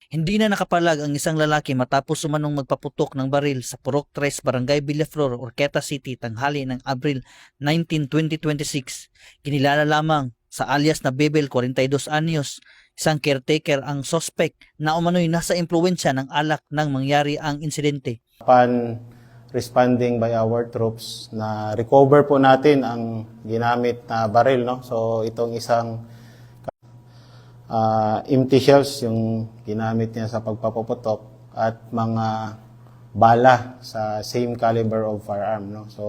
Hindi na nakapalag ang isang lalaki matapos umanong magpaputok ng baril sa Purok 3, Barangay Villaflor, Orqueta City, tanghali ng Abril 19, 2026. Kinilala lamang sa alias na Bebel, 42 anyos, isang caretaker ang suspect na umano'y nasa impluwensya ng alak nang mangyari ang insidente. Upon responding by our troops, na recover po natin ang ginamit na baril, no? So itong isang empty shells yung ginamit niya sa pagpapuputok at mga bala sa same caliber of firearm, no? So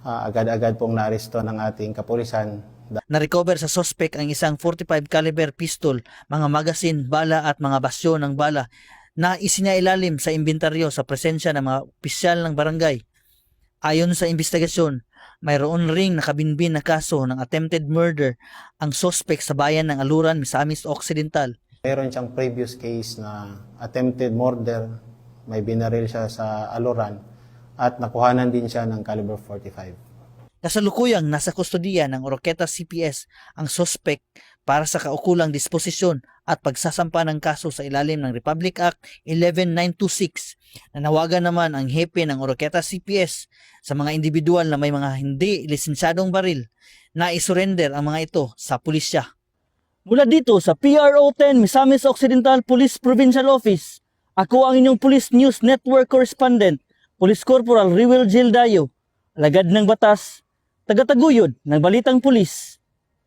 agad-agad pong naaresto ng ating kapulisan. Na-recover sa suspect ang isang 45 caliber pistol, mga magasin, bala at mga basyo ng bala na isinailalim sa inventaryo sa presensya ng mga opisyal ng barangay. Ayon sa investigasyon, mayroon ring nakabinbin na kaso ng attempted murder ang suspect sa bayan ng Aluran, Misamis Occidental. Meron siyang previous case na attempted murder, may binaril siya sa Aluran at nakuhanan din siya ng caliber 45. Kasalukuyang nasa kustodiya ng Oroqueta CPS ang suspect para sa kaukulang disposisyon at pagsasampa ng kaso sa ilalim ng Republic Act 11926. Nanawagan naman ang hepe ng Oroqueta CPS sa mga individual na may mga hindi lisensyadong baril na isurrender ang mga ito sa pulisya. Mula dito sa PRO 10 Misamis Occidental Police Provincial Office, ako ang inyong Police News Network Correspondent, Police Corporal Riwel Gildayo, alagad ng batas, tagataguyod ng Balitang Pulis.